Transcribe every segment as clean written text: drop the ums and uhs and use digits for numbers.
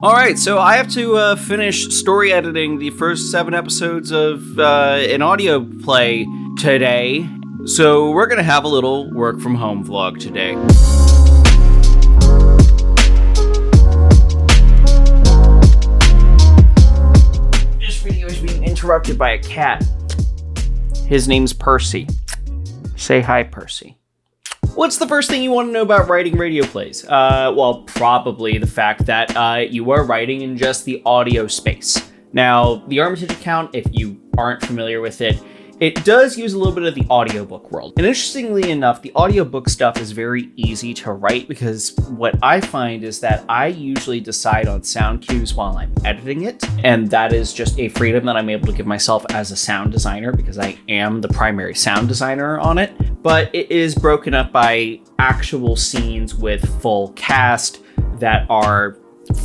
All right, so I have to finish story editing the first 7 episodes of an audio play today. So we're going to have a little work from home vlog today. This video is being interrupted by a cat. His name's Percy. Say hi, Percy. What's the first thing you want to know about writing radio plays? Well, probably the fact that you are writing in just the audio space. Now, the Armitage Account, if you aren't familiar with it, it does use a little bit of the audiobook world. And interestingly enough, the audiobook stuff is very easy to write because what I find is that I usually decide on sound cues while I'm editing it. And that is just a freedom that I'm able to give myself as a sound designer because I am the primary sound designer on it. But it is broken up by actual scenes with full cast that are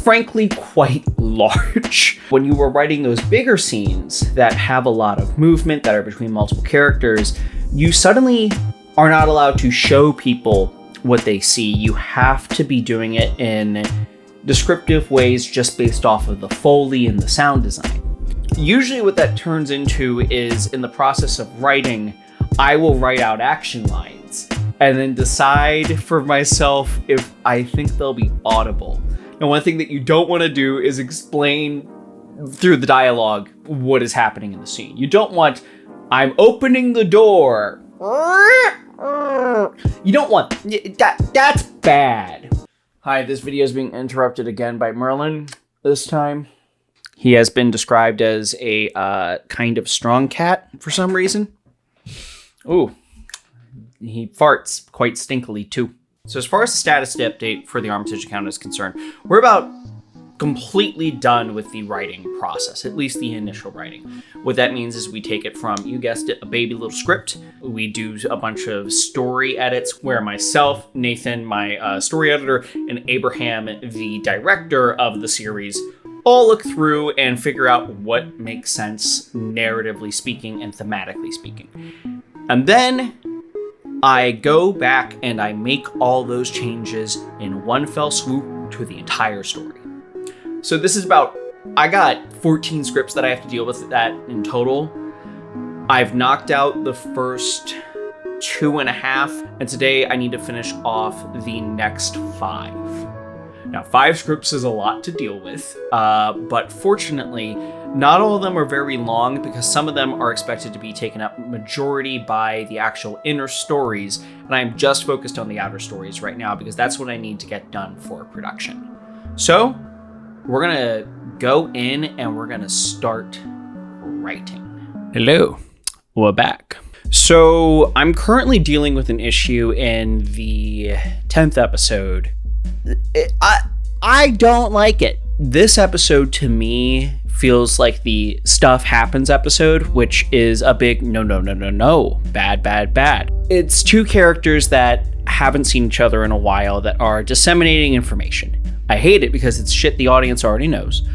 frankly quite large. When you were writing those bigger scenes that have a lot of movement that are between multiple characters, you suddenly are not allowed to show people what they see. You have to be doing it in descriptive ways just based off of the Foley and the sound design. Usually what that turns into is in the process of writing, I will write out action lines and then decide for myself if I think they'll be audible. And one thing that you don't want to do is explain through the dialogue what is happening in the scene. You don't want, I'm opening the door. You don't want, that's bad. Hi, this video is being interrupted again by Merlin this time. He has been described as a kind of strong cat for some reason. Ooh, he farts quite stinkily too. So as far as the status update for the Armitage Account is concerned, we're about completely done with the writing process, at least the initial writing. What that means is we take it from, you guessed it, a baby little script. We do a bunch of story edits where myself, Nathan, my story editor, and Abraham, the director of the series, all look through and figure out what makes sense narratively speaking and thematically speaking. And then I go back and I make all those changes in one fell swoop to the entire story. So this is about, I got 14 scripts that I have to deal with that in total. I've knocked out the first 2.5, and today I need to finish off the next 5. Now, 5 scripts is a lot to deal with, but fortunately, not all of them are very long because some of them are expected to be taken up majority by the actual inner stories, and I'm just focused on the outer stories right now because that's what I need to get done for production. So, we're gonna go in and we're gonna start writing. Hello, we're back. So, I'm currently dealing with an issue in the 10th episode. I don't like it. This episode to me feels like the stuff happens episode, which is a big no, bad. It's 2 characters that haven't seen each other in a while that are disseminating information. I hate it because it's shit the audience already knows,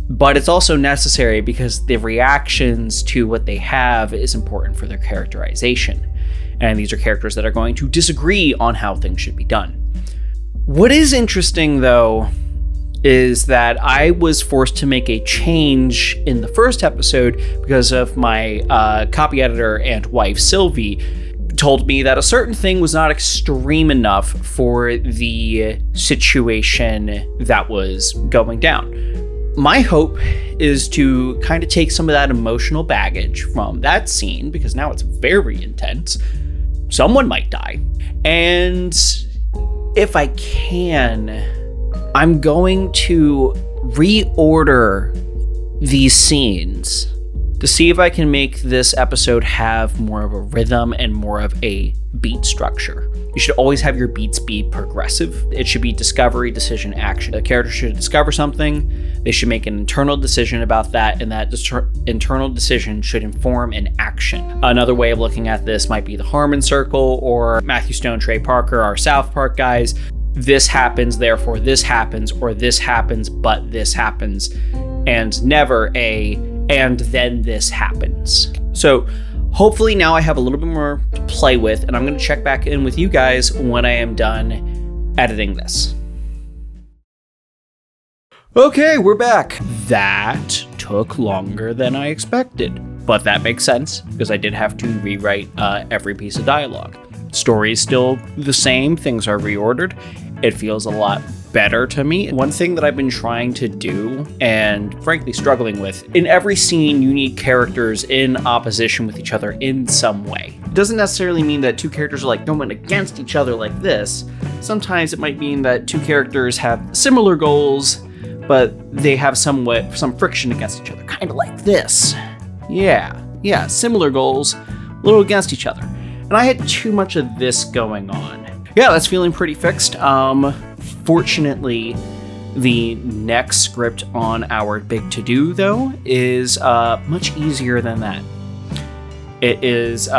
but it's also necessary because the reactions to what they have is important for their characterization. And these are characters that are going to disagree on how things should be done. What is interesting, though, is that I was forced to make a change in the first episode because of my copy editor and wife, Sylvie, told me that a certain thing was not extreme enough for the situation that was going down. My hope is to kind of take some of that emotional baggage from that scene, because now it's very intense. Someone might die. And if I can, I'm going to reorder these scenes to see if I can make this episode have more of a rhythm and more of a beat structure. You should always have your beats be progressive. It should be discovery, decision, action. The character should discover something, they should make an internal decision about that, and that internal decision should inform an action. Another way of looking at this might be the Harmon Circle or Matthew Stone, Trey Parker, our South Park guys. This happens, therefore this happens, or this happens, but this happens, and never and then this happens. So hopefully now I have a little bit more to play with, and I'm going to check back in with you guys when I am done editing this. Okay, we're back. That took longer than I expected, but that makes sense because I did have to rewrite every piece of dialogue. Story is still the same, things are reordered. It feels a lot better to me. One thing that I've been trying to do, and frankly struggling with, in every scene you need characters in opposition with each other in some way. It doesn't necessarily mean that two characters are like going against each other like this. Sometimes it might mean that two characters have similar goals, but they have some friction against each other, kind of like this. Yeah, similar goals, a little against each other. And I had too much of this going on. Yeah, that's feeling pretty fixed. Fortunately, the next script on our big to-do, though, is much easier than that. It is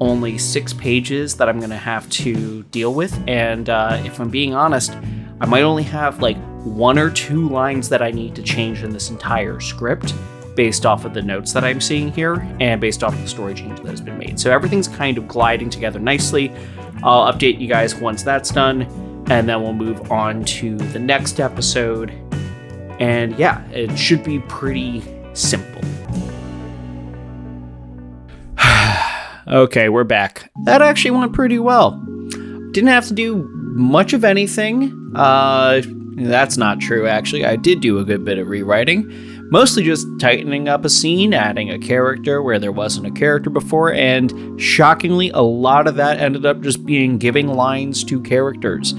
only 6 pages that I'm going to have to deal with, and if I'm being honest, I might only have like 1 or 2 lines that I need to change in this entire script based off of the notes that I'm seeing here and based off of the story change that has been made. So everything's kind of gliding together nicely. I'll update you guys once that's done, and then we'll move on to the next episode. And yeah, it should be pretty simple. Okay, we're back. That actually went pretty well. Didn't have to do much of anything. That's not true, actually. I did do a good bit of rewriting. Mostly just tightening up a scene, adding a character where there wasn't a character before, and shockingly, a lot of that ended up just being giving lines to characters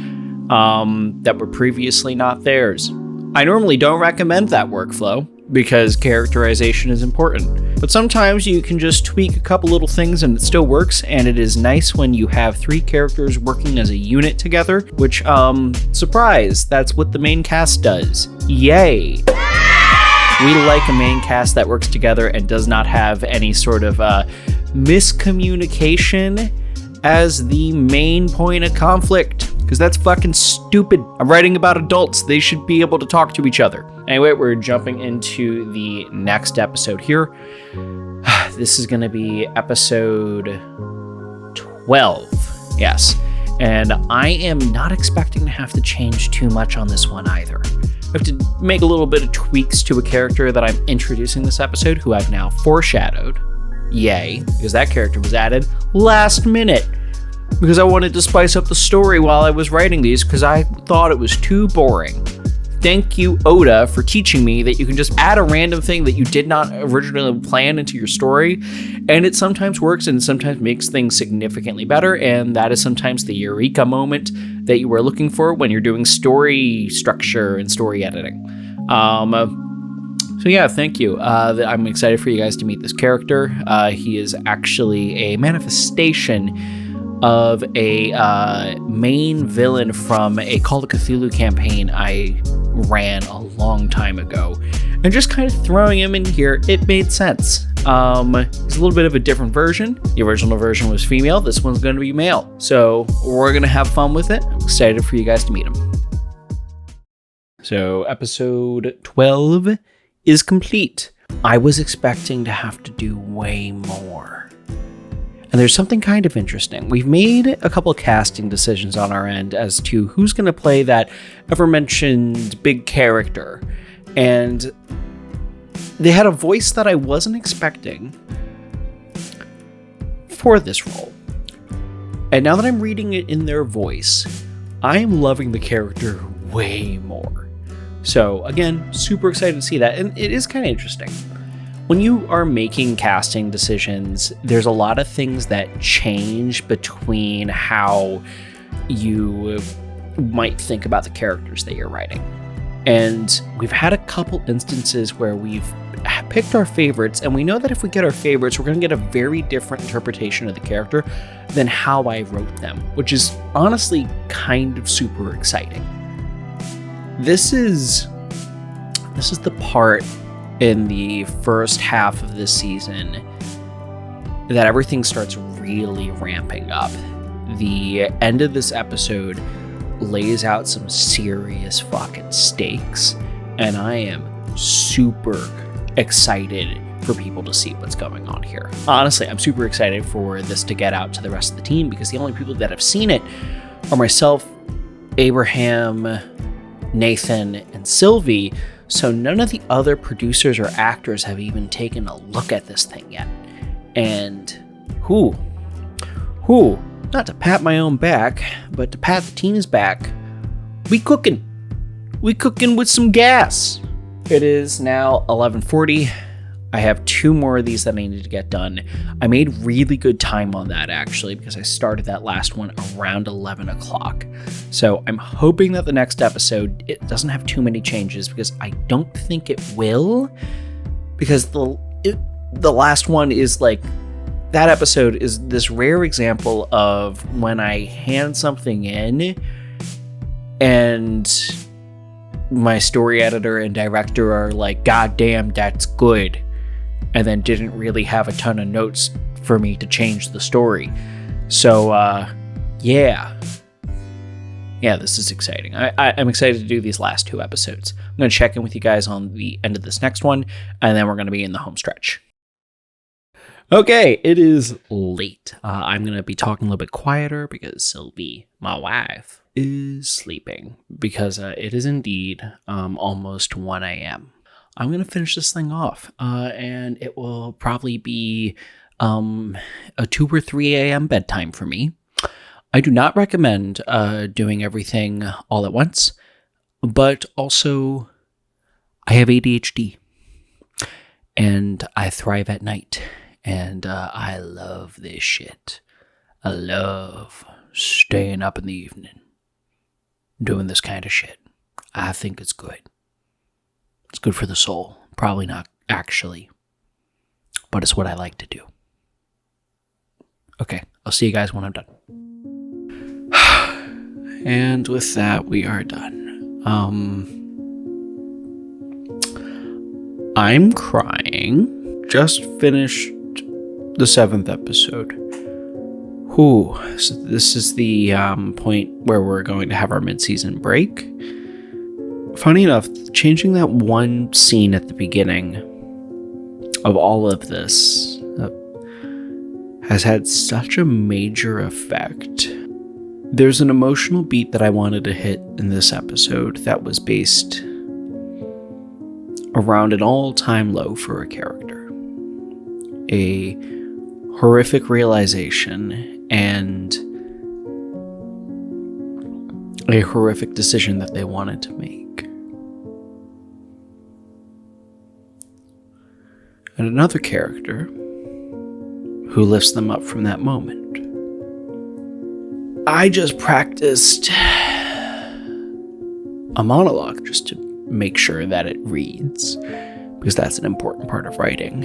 that were previously not theirs. I normally don't recommend that workflow because characterization is important, but sometimes you can just tweak a couple little things and it still works, and it is nice when you have 3 characters working as a unit together, which, surprise, that's what the main cast does. Yay! We like a main cast that works together and does not have any sort of miscommunication as the main point of conflict, because that's fucking stupid. I'm writing about adults. They should be able to talk to each other. Anyway, we're jumping into the next episode here. This is going to be episode 12. Yes. And I am not expecting to have to change too much on this one either. I have to make a little bit of tweaks to a character that I'm introducing this episode, who I've now foreshadowed. Yay, because that character was added last minute. Because I wanted to spice up the story while I was writing these, because I thought it was too boring. Thank you, Oda, for teaching me that you can just add a random thing that you did not originally plan into your story, and it sometimes works and sometimes makes things significantly better, and that is sometimes the eureka moment that you are looking for when you're doing story structure and story editing. So yeah, thank you. I'm excited for you guys to meet this character. He is actually a manifestation of a main villain from a Call of Cthulhu campaign I ran a long time ago. And just kind of throwing him in here, it made sense. He's a little bit of a different version. The original version was female. This one's going to be male. So we're going to have fun with it. I'm excited for you guys to meet him. So episode 12 is complete. I was expecting to have to do way more. And there's something kind of interesting. We've made a couple of casting decisions on our end as to who's going to play that ever-mentioned big character. And they had a voice that I wasn't expecting for this role. And now that I'm reading it in their voice, I am loving the character way more. So again, super excited to see that. And it is kind of interesting. When you are making casting decisions, there's a lot of things that change between how you might think about the characters that you're writing. And we've had a couple instances where we've picked our favorites, and we know that if we get our favorites, we're going to get a very different interpretation of the character than how I wrote them, which is honestly kind of super exciting. This is the part in the first half of this season that everything starts really ramping up. The end of this episode lays out some serious fucking stakes, and I am super excited for people to see what's going on here. Honestly, I'm super excited for this to get out to the rest of the team, because the only people that have seen it are myself, Abraham, Nathan, and and Sylvie, so none of the other producers or actors have even taken a look at this thing yet. And not to pat my own back, but to pat the team's back, we cooking with some gas. It is now 11:40. I have 2 more of these that I need to get done. I made really good time on that, actually, because I started that last one around 11 o'clock. So I'm hoping that the next episode, it doesn't have too many changes, because I don't think it will, because the last one is like, that episode is this rare example of when I hand something in and my story editor and director are like, God damn, that's good. And then didn't really have a ton of notes for me to change the story. So, yeah, this is exciting. I'm excited to do these last 2 episodes. I'm going to check in with you guys on the end of this next one, and then we're going to be in the home stretch. Okay, it is late. I'm going to be talking a little bit quieter because Sylvie, my wife, is sleeping, because it is indeed almost 1 a.m. I'm going to finish this thing off, and it will probably be a 2 or 3 a.m. bedtime for me. I do not recommend doing everything all at once, but also I have ADHD, and I thrive at night, and I love this shit. I love staying up in the evening, doing this kind of shit. I think it's good. It's good for the soul. Probably not actually, but it's what I like to do. Okay, I'll see you guys when I'm done. And with that, we are done. I'm crying. Just finished the 7th episode. So this is the point where we're going to have our mid-season break. Funny enough, changing that one scene at the beginning of all of this has had such a major effect. There's an emotional beat that I wanted to hit in this episode that was based around an all-time low for a character. A horrific realization and a horrific decision that they wanted to make. And another character who lifts them up from that moment. I just practiced a monologue just to make sure that it reads, because that's an important part of writing.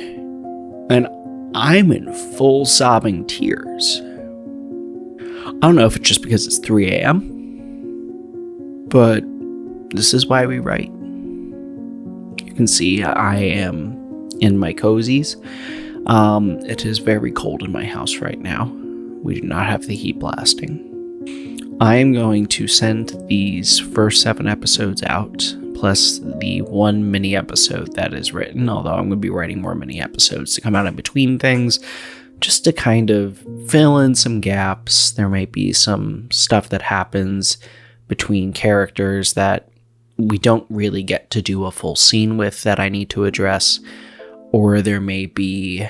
And I'm in full sobbing tears. I don't know if it's just because it's 3 a.m., but this is why we write. You can see I am in my cozies. It is very cold in my house right now. We do not have the heat blasting. I am going to send these first 7 episodes out, plus the 1 mini episode that is written, although I'm going to be writing more mini episodes to come out in between things, just to kind of fill in some gaps. There may be some stuff that happens between characters that we don't really get to do a full scene with that I need to address, or there may be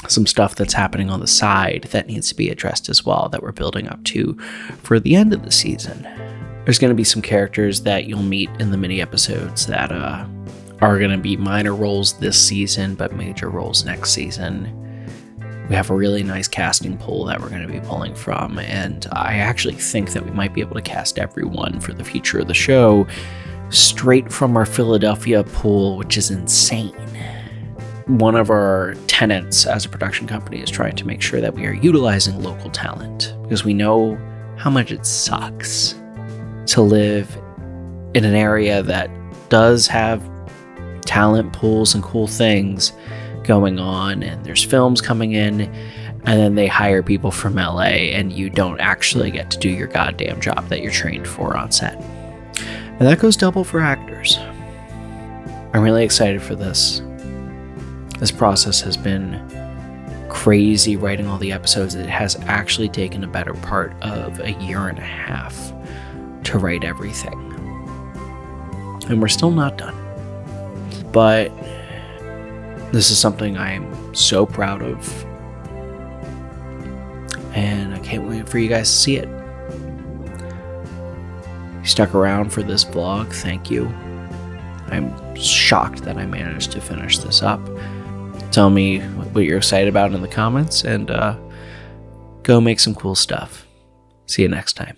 some stuff that's happening on the side that needs to be addressed as well that we're building up to for the end of the season. There's going to be some characters that you'll meet in the mini episodes that are going to be minor roles this season, but major roles next season. We have a really nice casting pool that we're going to be pulling from, and I actually think that we might be able to cast everyone for the future of the show straight from our Philadelphia pool, which is insane. One of our tenets as a production company is trying to make sure that we are utilizing local talent, because we know how much it sucks to live in an area that does have talent pools and cool things going on, and there's films coming in, and then they hire people from LA, and you don't actually get to do your goddamn job that you're trained for on set. And that goes double for actors. I'm really excited for this. This process has been crazy writing all the episodes. It has actually taken a better part of a 1.5 years to write everything. And we're still not done. But this is something I'm so proud of. And I can't wait for you guys to see it. You stuck around for this vlog, thank you. I'm shocked that I managed to finish this up. Tell me what you're excited about in the comments, and go make some cool stuff. See you next time.